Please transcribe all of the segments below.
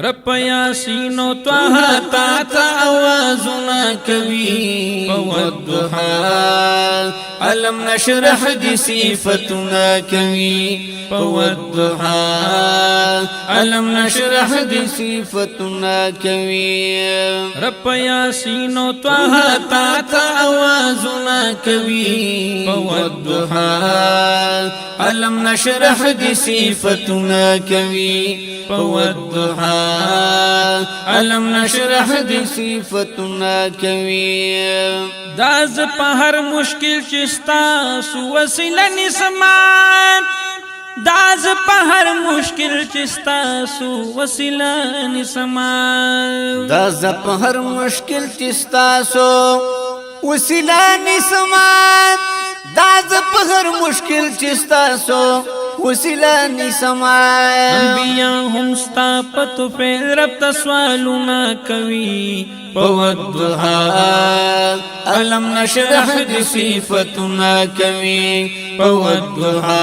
رب یاسین و طه تا تا آوازنا کوي والضحى علم نشرح دی صفتنا کوي والضحى علم نشرح دی صفتنا کوي رب یاسین و طه تا تا آوازنا کوي والضحى علم نشرح دی صفتنا کوي والضحى علم نشرح دی صفتنا کوي داز په هر مشکل چستا سو وسیله نسمان داز په هر مشکل چستا سو وسیله نسمان داز په هر مشکل چستا سو وسیله نسمان داز په هر مشکل چستا سو وسیله نسمان انبیاء هم ستا پتو فیل رب تسوالونا کوي والضحى علم نشرح دی صفتنا کوي والضحى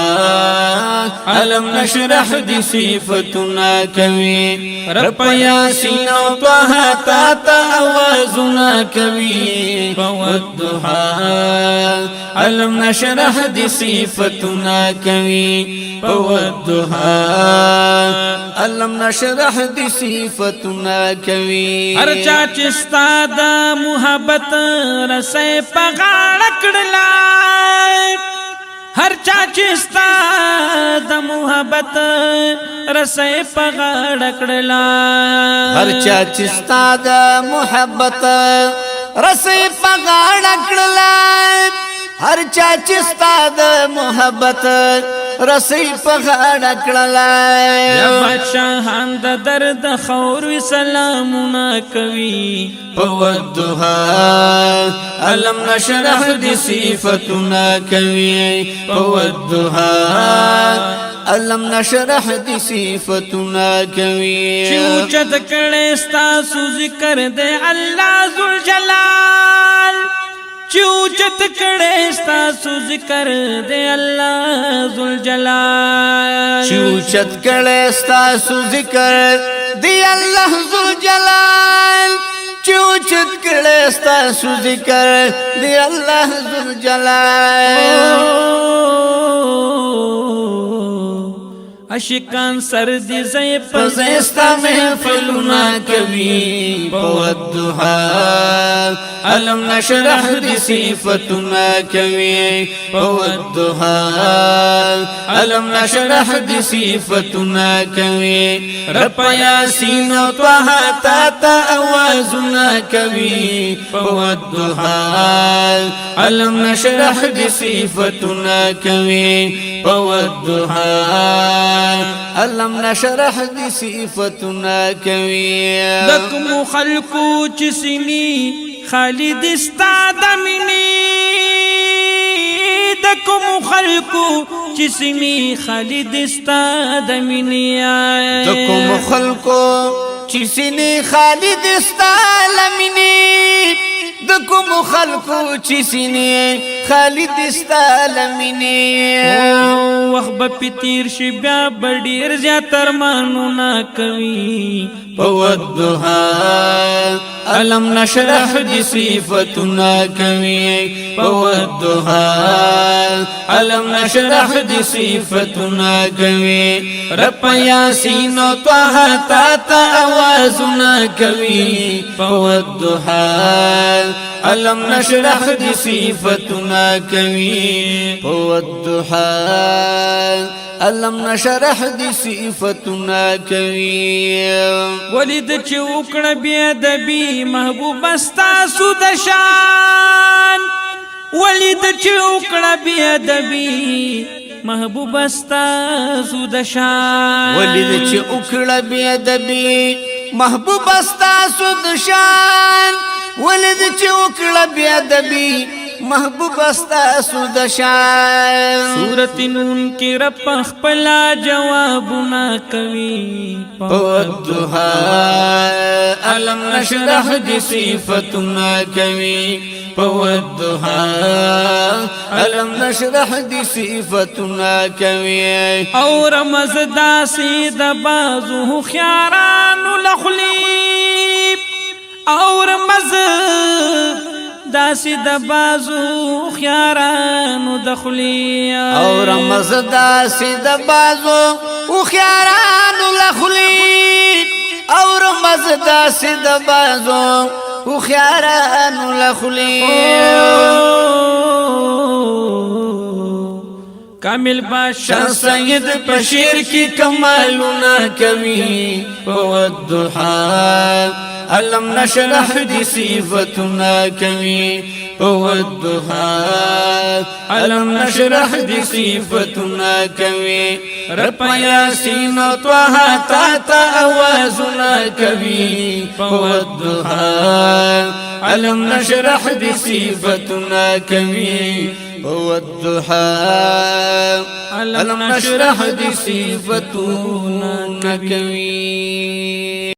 علم نشرح دی صفتنا کوي رب یاسین و طه تا تا آوازنا کوي والضحى علم نشرح دی صفتنا کوي والضحى علم نشرح دی صفتنا کوي هر چا چستا دا محبت رسے پغاڑ کڑلا ہر چا چستا دا محبت رسے پغاڑ کڑلا ہر چا چستا دا محبت رسے پغاڑ کڑلا ہر چا چستا دا محبت رسی پغاڑ کڑلا یا بادشاہان دا درد خور و سلامنا کوي والضحى علم نشرح دی صفتنا کوي والضحى علم نشرح دی صفتنا کوي چوچت کڑے ستاسو ذکر دے اللہ ذوالجلال چوچت کڑے ستاسو ذکر دے اللہ ذوالجلال چوچت کڑے ستاسو ذکر دے اللہ ذوالجلال چوچت کڑے ستاسو ذکر دے اللہ ذوالجلال عشقان سردی زی پزیستا محفلنا کوي والضحى علم نشرح دی صفتنا کوي والضحى علم نشرح دی صفتنا کوي رب یاسین و طه تا تا آوازنا کوي والضحى علم نشرح دی صفتنا کوي والضحى علم نشرح دی صفتنا کوي دکمو خلقو چسنی خالد استادمنی دکمو خلقو چسنی خالد استادمنی دکمو خلقو چسنی خالد استادمنی دکمو خلقو چسنی خالد استالمنی وخت په تیر شي بیا بډیر زیات ارمانونه کوي والضحى علم نشرح دی صفتنا کوي والضحى علم نشرح دی صفتنا کوي رب یاسین و طه تا تا آوازنا کوي والضحى علم نشرح دی صفتنا کوي والضحى علم نشرح دی صفتنا کوي ولید چوکړه بیا دبی محبوب استاسو د شان ولید چوکړه بیا دبی محبوب استاسو د شان ولید چوکړه بیا دبی محبوب استاسو د شان ولید چوکړه بیا دبی محبوب استاسو د شان سورۃ نون کی رب خپلا جوابنا کوي والضحى علم نشرح دی صفتنا کوي والضحى علم نشرح دی صفتنا کوي او رمز داسی د بازو خيارانو داسې د بازو خيارانو دخلی او رمز داسې د بازو خيارانو لخلی او رمز داسې د بازو خيارانو لخلی کامل بادشاہ سید بشیر کی کمالنا کوي والضحى علم نشرح دي صفتنا کوي والضحى علم نشرح دي صفتنا کوي رب یاسین طه تا اوازنا کوي والضحى علم نشرح دي صفتنا کوي والضحى علم نشرح دي صفتنا کوي